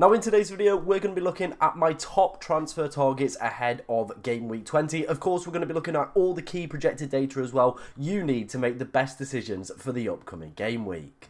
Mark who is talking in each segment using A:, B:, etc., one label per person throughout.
A: Now in today's video, we're going to be looking at my top transfer targets ahead of Game Week 20. Of course, we're going to be looking at all the key projected data as well you need to make the best decisions for the upcoming game week.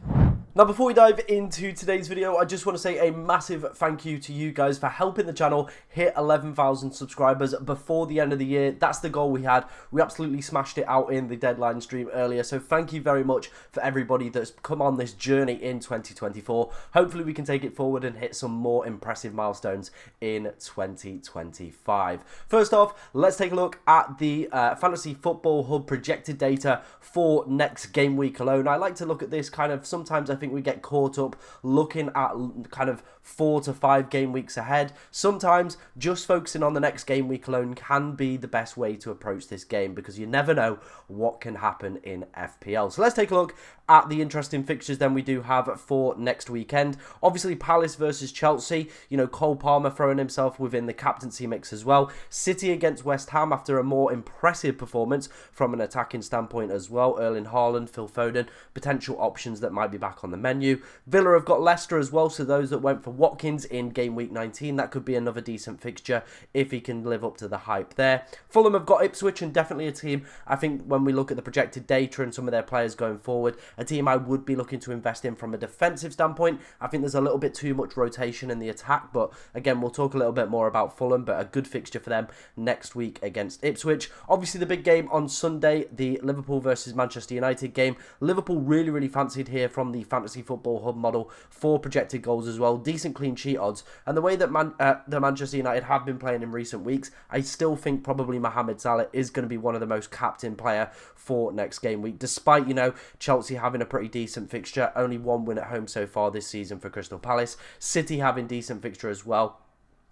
A: Now, before we dive into today's video, I just want to say a massive thank you to you guys for helping the channel hit 11,000 subscribers before the end of the year. That's the goal we had. We absolutely smashed it out in the deadline stream earlier. So thank you very much for everybody that's come on this journey in 2024. Hopefully we can take it forward and hit some more impressive milestones in 2025. First off, let's take a look at the Fantasy Football Hub projected data for next game week alone. I like to look at this kind of, sometimes I think we get caught up looking at kind of 4 to 5 game weeks ahead. Sometimes just focusing on the next game week alone can be the best way to approach this game because you never know what can happen in FPL. So let's take a look at the interesting fixtures then we do have for next weekend. Obviously Palace versus Chelsea, you know, Cole Palmer throwing himself within the captaincy mix as well. City against West Ham after a more impressive performance from an attacking standpoint as well. Erling Haaland, Phil Foden, potential options that might be back on the menu. Villa have got Leicester as well, so those that went for Watkins in game week 19, that could be another decent fixture if he can live up to the hype there. Fulham have got Ipswich, and definitely a team, I think when we look at the projected data and some of their players going forward, a team I would be looking to invest in from a defensive standpoint. I think there's a little bit too much rotation in the attack, but again, we'll talk a little bit more about Fulham, but a good fixture for them next week against Ipswich. Obviously the big game on Sunday, the Liverpool versus Manchester United game. Liverpool really fancied here from the Fantasy Football Hub model for projected goals as well. Decent clean sheet odds. And the way that the Manchester United have been playing in recent weeks, I still think probably Mohamed Salah is going to be one of the most captain player for next game week. Despite, you know, Chelsea having a pretty decent fixture. Only one win at home so far this season for Crystal Palace. City having decent fixture as well.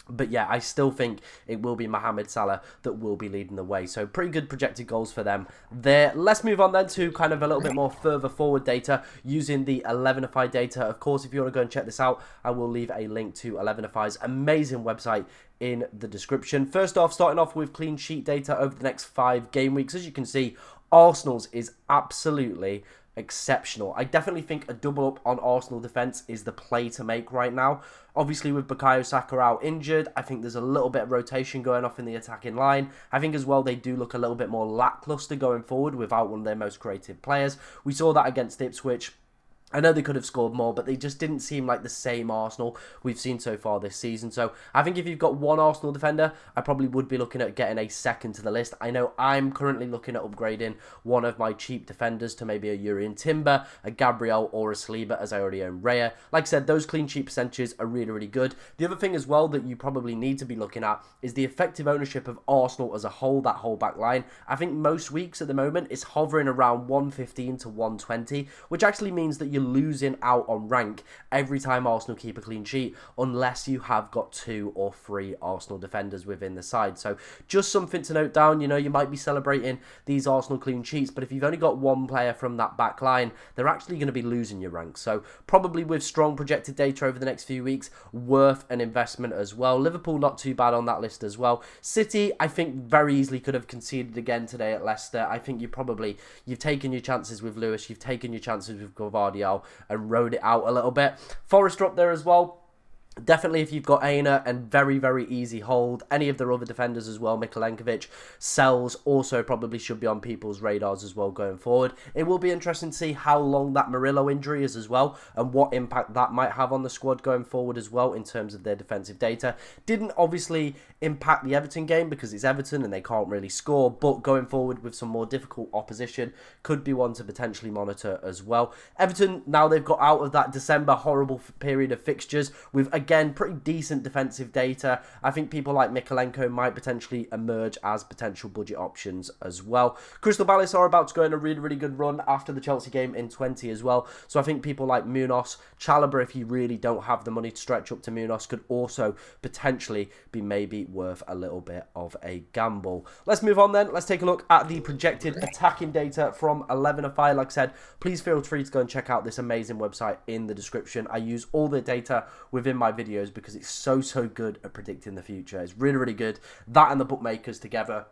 A: But yeah, I still think it will be Mohamed Salah that will be leading the way. So pretty good projected goals for them there. Let's move on then to kind of a little bit more further forward data using the 11ify data. Of course, if you want to go and check this out, I will leave a link to 11ify's amazing website in the description. First off, starting off with clean sheet data over the next 5 game weeks. As you can see, Arsenal's is absolutely exceptional. I definitely think a double up on Arsenal defence is the play to make right now. Obviously with Bukayo Saka out injured, I think there's a little bit of rotation going off in the attacking line. I think as well they do look a little bit more lacklustre going forward without one of their most creative players. We saw that against Ipswich. I know they could have scored more, but they just didn't seem like the same Arsenal we've seen so far this season. So I think if you've got one Arsenal defender, I probably would be looking at getting a second to the list. I know I'm currently looking at upgrading one of my cheap defenders to maybe a Urian Timber, a Gabriel, or a Saliba, as I already own Raya. Like I said, those clean sheet percentages are really good. The other thing as well that you probably need to be looking at is the effective ownership of Arsenal as a whole, that whole back line. I think most weeks at the moment it's hovering around 115 to 120, which actually means that you're losing out on rank every time Arsenal keep a clean sheet unless you have got 2 or 3 Arsenal defenders within the side. So just something to note down. You know, you might be celebrating these Arsenal clean sheets, but if you've only got one player from that back line, they're actually going to be losing your rank. So probably with strong projected data over the next few weeks, worth an investment as well. Liverpool not too bad on that list as well. City, I think very easily could have conceded again today at Leicester. I think you've taken your chances with Lewis, you've taken your chances with Gvardiol and rode it out a little bit. Forrester up there as well. Definitely if you've got Aina and very easy hold. Any of their other defenders as well, Mikalenkovic, Sells also probably should be on people's radars as well going forward. It will be interesting to see how long that Murillo injury is as well and what impact that might have on the squad going forward as well in terms of their defensive data. Didn't obviously impact the Everton game because it's Everton and they can't really score, but going forward with some more difficult opposition could be one to potentially monitor as well. Everton, now they've got out of that December horrible period of fixtures with again, pretty decent defensive data. I think people like Mikalenko might potentially emerge as potential budget options as well. Crystal Palace are about to go on a really good run after the Chelsea game in 20 as well. So I think people like Munoz, Chalobah, if you really don't have the money to stretch up to Munoz, could also potentially be maybe worth a little bit of a gamble. Let's move on then. Let's take a look at the projected attacking data from 11ify. Like I said, please feel free to go and check out this amazing website in the description. I use all the data within my videos because it's so good at predicting the future. It's really good. That and the bookmakers together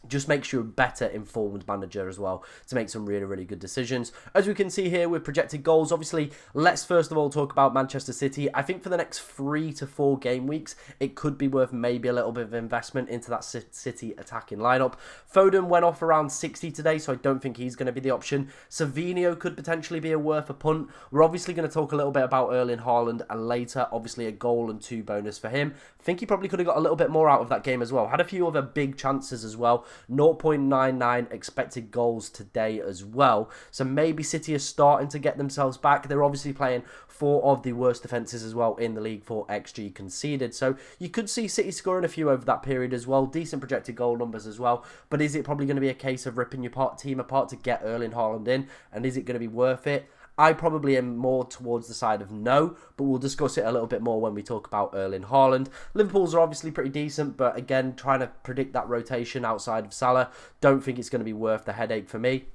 A: just makes you a better informed manager as well to make some really, really good decisions. As we can see here with projected goals, obviously, let's first of all talk about Manchester City. I think for the next 3 to 4 game weeks, it could be worth maybe a little bit of investment into that City attacking lineup. Foden went off around 60 today, so I don't think he's going to be the option. Savinho could potentially be worth a punt. We're obviously going to talk a little bit about Erling Haaland, and later, obviously, a goal and 2 bonus for him. I think he probably could have got a little bit more out of that game as well. Had a few other big chances as well. 0.99 expected goals today as well. So maybe City are starting to get themselves back. They're obviously playing 4 of the worst defences as well in the league for XG conceded. So you could see City scoring a few over that period as well. Decent projected goal numbers as well. But is it probably going to be a case of ripping your team apart to get Erling Haaland in? And is it going to be worth it? I probably am more towards the side of no, but we'll discuss it a little bit more when we talk about Erling Haaland. Liverpool's are obviously pretty decent, but again, trying to predict that rotation outside of Salah, don't think it's going to be worth the headache for me.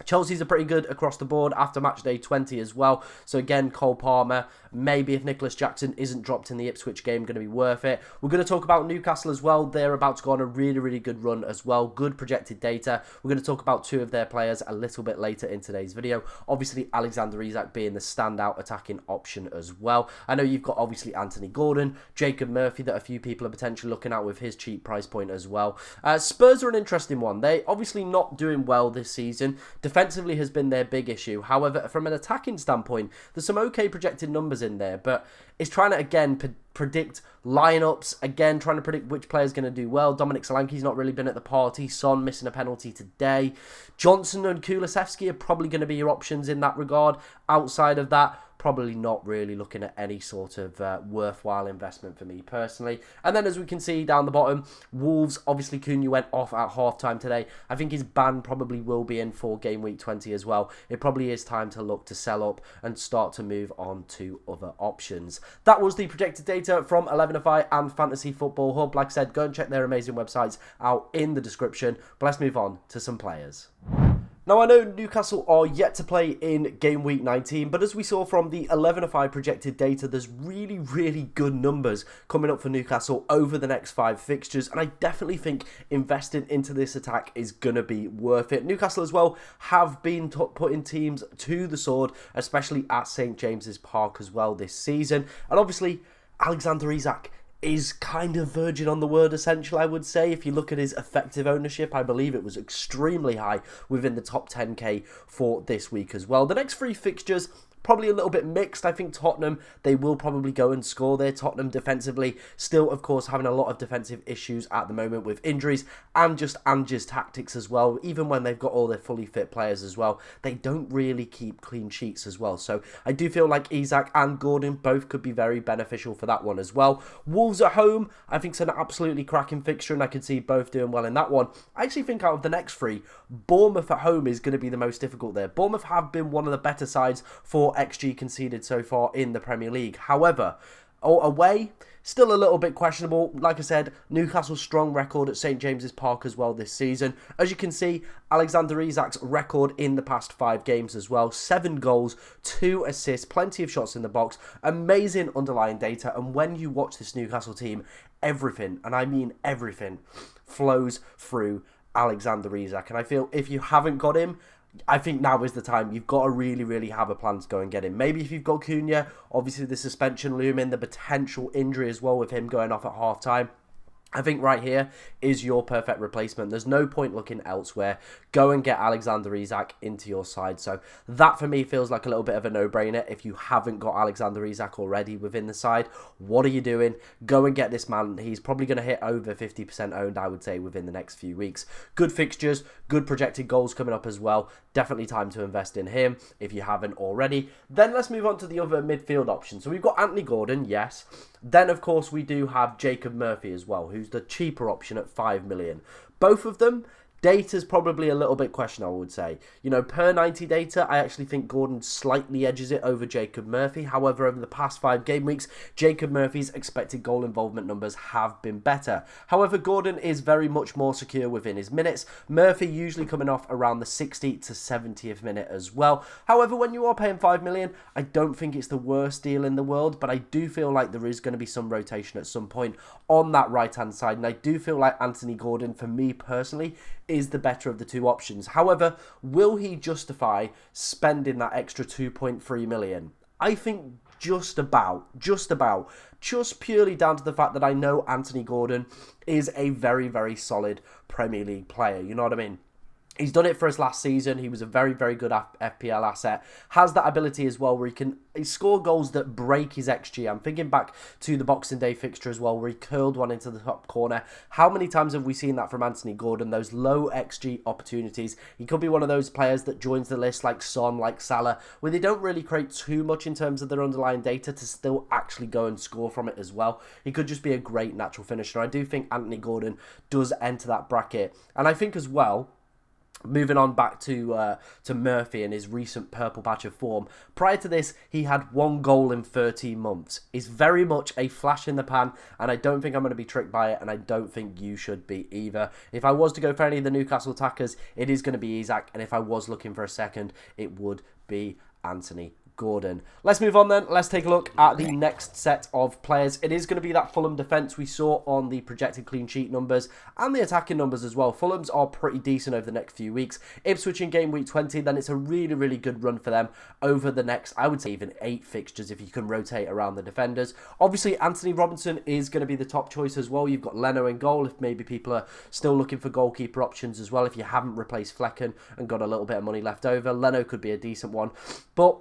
A: Chelsea's are pretty good across the board after match day 20 as well. So again, Cole Palmer, maybe if Nicholas Jackson isn't dropped in the Ipswich game, going to be worth it. We're going to talk about Newcastle as well. They're about to go on a really, really good run as well. Good projected data. We're going to talk about 2 of their players a little bit later in today's video. Obviously, Alexander Isak being the standout attacking option as well. I know you've got obviously Anthony Gordon, Jacob Murphy that a few people are potentially looking at with his cheap price point as well. Spurs are an interesting one. They obviously not doing well this season. Defensively has been their big issue. However, from an attacking standpoint, there's some okay projected numbers in there, but it's trying to, again, predict lineups, again, trying to predict which player's going to do well. Dominic Solanke's not really been at the party. Son missing a penalty today. Johnson and Kulusevski are probably going to be your options in that regard. Outside of that, probably not really looking at any sort of worthwhile investment for me personally. And then as we can see down the bottom, Wolves, obviously Cunha went off at half-time today. I think his ban probably will be in for game week 20 as well. It probably is time to look to sell up and start to move on to other options. That was the projected data from 11FI and Fantasy Football Hub. Like I said, go and check their amazing websites out in the description. But let's move on to some players. Now, I know Newcastle are yet to play in Game Week 19, but as we saw from the 11FI projected data, there's really, really good numbers coming up for Newcastle over the next 5 fixtures, and I definitely think investing into this attack is going to be worth it. Newcastle as well have been putting teams to the sword, especially at St James's Park as well this season, and obviously Alexander Isak is kind of verging on the word essential, I would say. If you look at his effective ownership, I believe it was extremely high within the top 10k for this week as well. The next 3 fixtures, probably a little bit mixed. I think Tottenham, they will probably go and score there. Tottenham defensively, still, of course, having a lot of defensive issues at the moment with injuries and just Ange's tactics as well. Even when they've got all their fully fit players as well, they don't really keep clean sheets as well. So I do feel like Isak and Gordon both could be very beneficial for that one as well. Wolves at home, I think it's an absolutely cracking fixture, and I could see both doing well in that one. I actually think out of the next 3, Bournemouth at home is going to be the most difficult there. Bournemouth have been one of the better sides for XG conceded so far in the Premier League. However, away, still a little bit questionable. Like I said, Newcastle's strong record at St James's Park as well this season. As you can see, Alexander Isak's record in the past 5 games as well. 7 goals, 2 assists, plenty of shots in the box. Amazing underlying data. And when you watch this Newcastle team, everything, and I mean everything, flows through Alexander Isak. And I feel if you haven't got him, I think now is the time. You've got to really, really have a plan to go and get him. Maybe if you've got Cunha, obviously the suspension looming, the potential injury as well with him going off at half-time. I think right here is your perfect replacement. There's no point looking elsewhere. Go and get Alexander Isak into your side. So that for me feels like a little bit of a no-brainer. If you haven't got Alexander Isak already within the side, what are you doing? Go and get this man. He's probably going to hit over 50% owned, I would say, within the next few weeks. Good fixtures, good projected goals coming up as well. Definitely time to invest in him if you haven't already. Then let's move on to the other midfield options. So we've got Anthony Gordon, yes. Then, of course, we do have Jacob Murphy as well, who's the cheaper option at 5 million. Both of them Data's probably a little bit questionable, I would say. You know, per 90 data, I actually think Gordon slightly edges it over Jacob Murphy. However, over the past 5 game weeks, Jacob Murphy's expected goal involvement numbers have been better. However, Gordon is very much more secure within his minutes. Murphy usually coming off around the 60th to 70th minute as well. However, when you are paying 5 million, I don't think it's the worst deal in the world, but I do feel like there is going to be some rotation at some point on that right-hand side, and I do feel like Anthony Gordon, for me personally, is the better of the 2 options. However, will he justify spending that extra 2.3 million? I think just purely down to the fact that I know Anthony Gordon is a very, very solid Premier League player. You know what I mean? He's done it for us last season. He was a very, very good FPL asset. Has that ability as well where he can score goals that break his XG. I'm thinking back to the Boxing Day fixture as well where he curled one into the top corner. How many times have we seen that from Anthony Gordon? Those low XG opportunities. He could be one of those players that joins the list like Son, like Salah, where they don't really create too much in terms of their underlying data to still actually go and score from it as well. He could just be a great natural finisher. I do think Anthony Gordon does enter that bracket. And I think as well, moving on back to Murphy and his recent purple patch of form. Prior to this, he had 1 goal in 13 months. It's very much a flash in the pan, and I don't think I'm going to be tricked by it, and I don't think you should be either. If I was to go for any of the Newcastle attackers, it is going to be Isak, and if I was looking for a second, it would be Anthony Gordon. Let's move on then. Let's take a look at the next set of players. It is going to be that Fulham defence we saw on the projected clean sheet numbers and the attacking numbers as well. Fulham's are pretty decent over the next few weeks. Ipswich in game week 20, then it's a really, really good run for them over the next, I would say even 8 fixtures if you can rotate around the defenders. Obviously, Anthony Robinson is going to be the top choice as well. You've got Leno in goal if maybe people are still looking for goalkeeper options as well. If you haven't replaced Flecken and got a little bit of money left over, Leno could be a decent one. But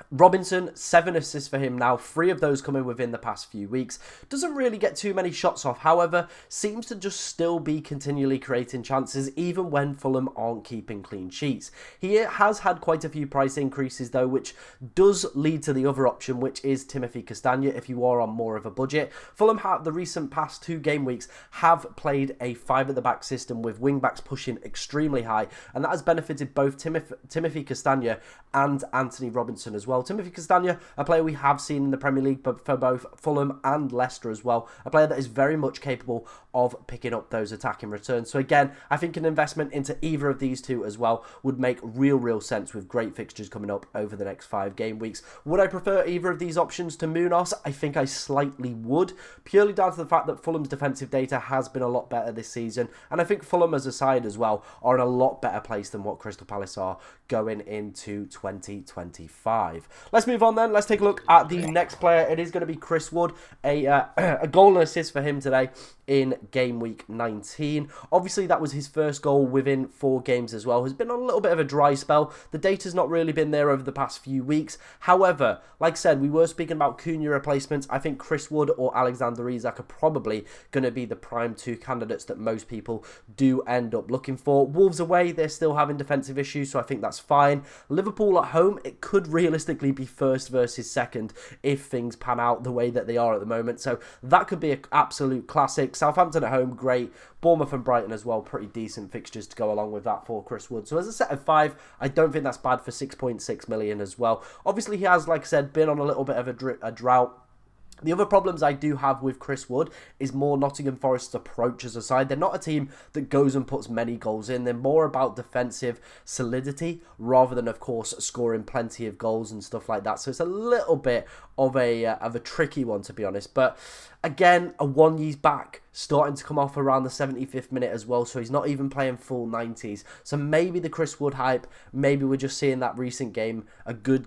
A: Robinson, 7 assists for him now, 3 of those coming within the past few weeks. Doesn't really get too many shots off, however, seems to just still be continually creating chances even when Fulham aren't keeping clean sheets. He has had quite a few price increases though, which does lead to the other option, which is Timothy Castagne if you are on more of a budget. Fulham have the recent past 2 game weeks have played a 5 at the back system with wing backs pushing extremely high, and that has benefited both Timothy Castagne and Anthony Robinson as well. Timothy Castagne, a player we have seen in the Premier League but for both Fulham and Leicester as well, a player that is very much capable of picking up those attacking returns. So again, I think an investment into either of these two as well would make real sense with great fixtures coming up over the next 5 game weeks. Would I prefer either of these options to Munoz? I think I slightly would, purely down to the fact that Fulham's defensive data has been a lot better this season, and I think Fulham as a side as well are in a lot better place than what Crystal Palace are going into 2025. Let's move on then. Let's take a look at the next player. It is going to be Chris Wood. A goal and assist for him today in game week 19. Obviously, that was his first goal within 4 games as well. Has been on a little bit of a dry spell. The data's not really been there over the past few weeks. However, like I said, we were speaking about Cunha replacements. I think Chris Wood or Alexander Isak are probably going to be the prime 2 candidates that most people do end up looking for. Wolves away, they're still having defensive issues, so I think that's fine. Liverpool at home, it could realistically be first versus second if things pan out the way that they are at the moment. So that could be an absolute classic. Southampton at home, great. Bournemouth and Brighton as well, pretty decent fixtures to go along with that for Chris Wood. So as a set of 5, I don't think that's bad for 6.6 million as well. Obviously, he has, like I said, been on a little bit of a drought. The other problems I do have with Chris Wood is more Nottingham Forest's approach as a side. They're not a team that goes and puts many goals in. They're more about defensive solidity rather than, of course, scoring plenty of goals and stuff like that. So it's a little bit of a tricky one, to be honest. But again, a 1 year's back, starting to come off around the 75th minute as well, so he's not even playing full 90s. So maybe the Chris Wood hype, maybe we're just seeing that recent game, a good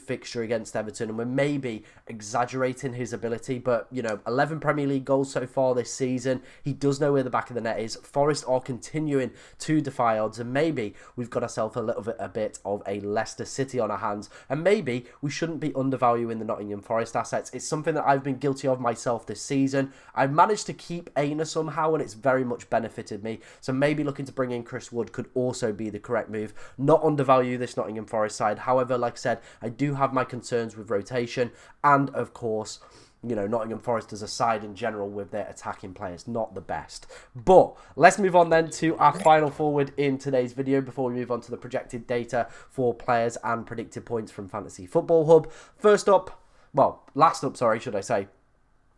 A: fixture against Everton, and we're maybe exaggerating his ability. But, you know, 11 Premier League goals so far this season. He does know where the back of the net is. Forest are continuing to defy odds, and maybe we've got ourselves a bit of a Leicester City on our hands, and maybe we shouldn't be undervaluing the Nottingham Forest assets. It's something that I've been guilty of myself this season. I've managed to keep Aina somehow, and it's very much benefited me. So maybe looking to bring in Chris Wood could also be the correct move. Not undervalue this Nottingham Forest side. However, like I said, I do have my concerns with rotation and, of course, you know, Nottingham Forest as a side in general with their attacking players, not the best. But let's move on then to our final forward in today's video before we move on to the projected data for players and predicted points from Fantasy Football Hub. First up, well, last up, sorry, should I say,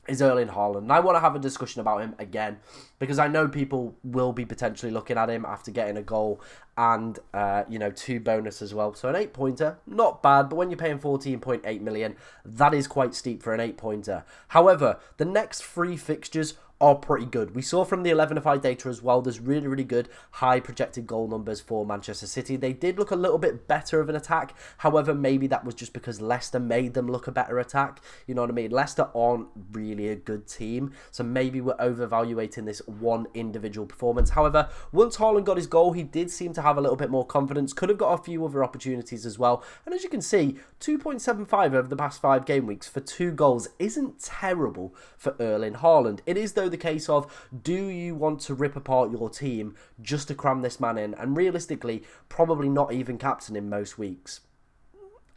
A: is Erling Haaland. And I want to have a discussion about him again because I know people will be potentially looking at him after getting a goal and, you know, 2 bonus as well. So an 8-pointer, not bad, but when you're paying 14.8 million, that is quite steep for an 8-pointer. However, the next 3 fixtures are pretty good. We saw from the 11-5 data as well, there's really, really good high projected goal numbers for Manchester City. They did look a little bit better of an attack. However, maybe that was just because Leicester made them look a better attack. You know what I mean? Leicester aren't really a good team. So maybe we're overvaluating this one individual performance. However, once Haaland got his goal, he did seem to have a little bit more confidence. Could have got a few other opportunities as well. And as you can see, 2.75 over the past 5 game weeks for 2 goals isn't terrible for Erling Haaland. It is, though, the case of, do you want to rip apart your team just to cram this man in, and realistically probably not even captain him most weeks?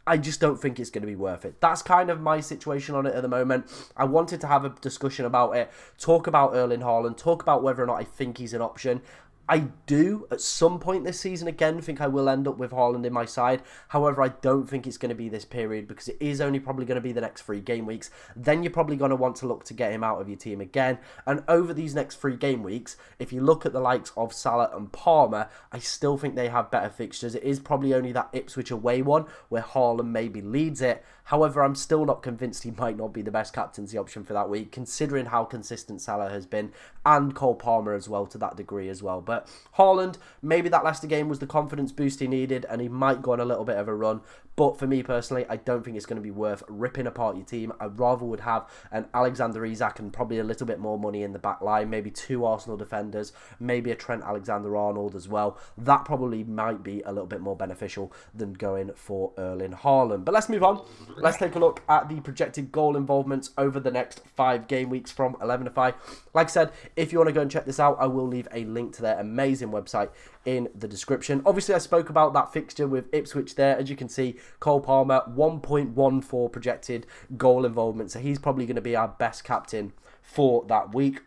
A: I just don't think it's going to be worth it. That's kind of my situation on it at the moment. I wanted to have a discussion about it, talk about Erling Haaland, talk about whether or not I think he's an option. I do, at some point this season, again, think I will end up with Haaland in my side. However, I don't think it's going to be this period because it is only probably going to be the next 3 game weeks. Then you're probably going to want to look to get him out of your team again. And over these next 3 game weeks, if you look at the likes of Salah and Palmer, I still think they have better fixtures. It is probably only that Ipswich away one where Haaland maybe leads it. However, I'm still not convinced he might not be the best captaincy option for that week, considering how consistent Salah has been, and Cole Palmer as well to that degree as well. But Haaland, maybe that Leicester game was the confidence boost he needed, and he might go on a little bit of a run. But for me personally, I don't think it's going to be worth ripping apart your team. I rather would have an Alexander Isak and probably a little bit more money in the back line, maybe 2 Arsenal defenders, maybe a Trent Alexander-Arnold as well. That probably might be a little bit more beneficial than going for Erling Haaland. But let's move on. Let's take a look at the projected goal involvements over the next 5 game weeks from 11-5. Like I said, if you want to go and check this out, I will leave a link to their amazing website in the description. Obviously, I spoke about that fixture with Ipswich there. As you can see, Cole Palmer, 1.14 projected goal involvement. So he's probably going to be our best captain for that week.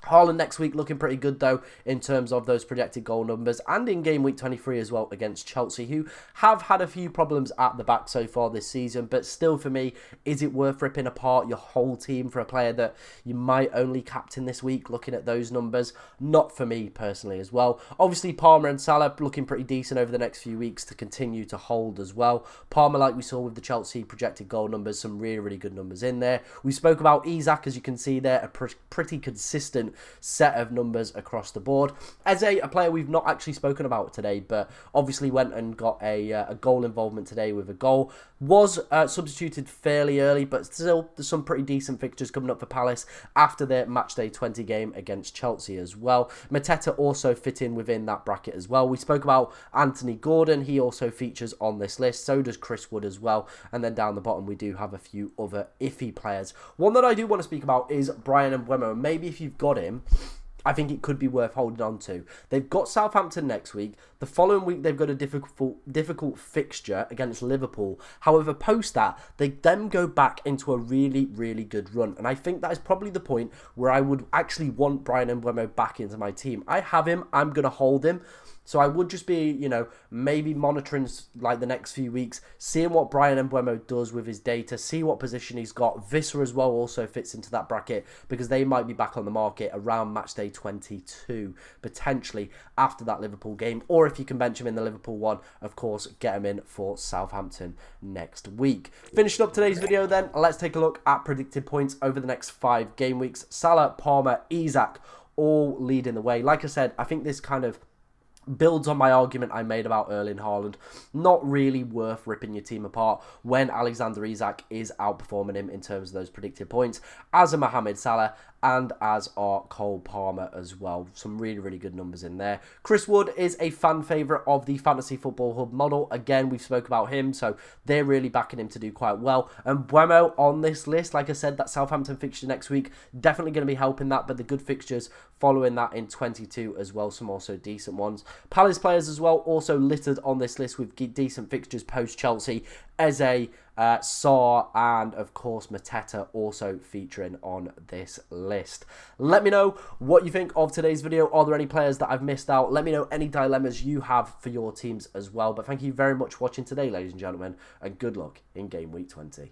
A: Haaland next week looking pretty good, though, in terms of those projected goal numbers, and in game week 23 as well against Chelsea, who have had a few problems at the back so far this season. But still, for me, is it worth ripping apart your whole team for a player that you might only captain this week, looking at those numbers? Not for me personally as well. Obviously, Palmer and Salah looking pretty decent over the next few weeks to continue to hold as well. Palmer, like we saw with the Chelsea projected goal numbers, some really, really good numbers in there. We spoke about Isak, as you can see there, a pretty consistent set of numbers across the board. Eze, a player we've not actually spoken about today, but obviously went and got a goal involvement today with a goal. Was substituted fairly early, but still there's some pretty decent fixtures coming up for Palace after their matchday 20 game against Chelsea as well. Mateta also fit in within that bracket as well. We spoke about Anthony Gordon. He also features on this list. So does Chris Wood as well. And then down the bottom we do have a few other iffy players. One that I do want to speak about is Bryan Mbeumo. Maybe if you've got him, I think it could be worth holding on to. They've got Southampton next week. The following week, they've got a difficult fixture against Liverpool. However, post that, they then go back into a really, really good run. And I think that is probably the point where I would actually want Bryan Mbeumo back into my team. I have him. I'm going to hold him. So I would just be, you know, maybe monitoring like the next few weeks, seeing what Bryan Mbeumo does with his data, see what position he's got. Visser as well also fits into that bracket because they might be back on the market around matchday 22, potentially after that Liverpool game. Or if you can bench him in the Liverpool one, of course, get him in for Southampton next week. Finishing up today's video then, let's take a look at predicted points over the next 5 game weeks. Salah, Palmer, Isak, all leading the way. Like I said, I think this kind of builds on my argument I made about Erling Haaland. Not really worth ripping your team apart when Alexander Isak is outperforming him in terms of those predicted points, as a Mohamed Salah and as are Cole Palmer as well. Some really, really good numbers in there. Chris Wood is a fan favourite of the Fantasy Football Hub model. Again, we've spoke about him, so they're really backing him to do quite well. And Mbeumo on this list, like I said, that Southampton fixture next week, definitely going to be helping that, but the good fixtures following that in 22 as well, some also decent ones. Palace players as well, also littered on this list with decent fixtures post-Chelsea. Eze, Sarr, and of course Mateta also featuring on this list. Let me know what you think of today's video. Are there any players that I've missed out? Let me know any dilemmas you have for your teams as well. But thank you very much for watching today, ladies and gentlemen, and good luck in Game Week 20.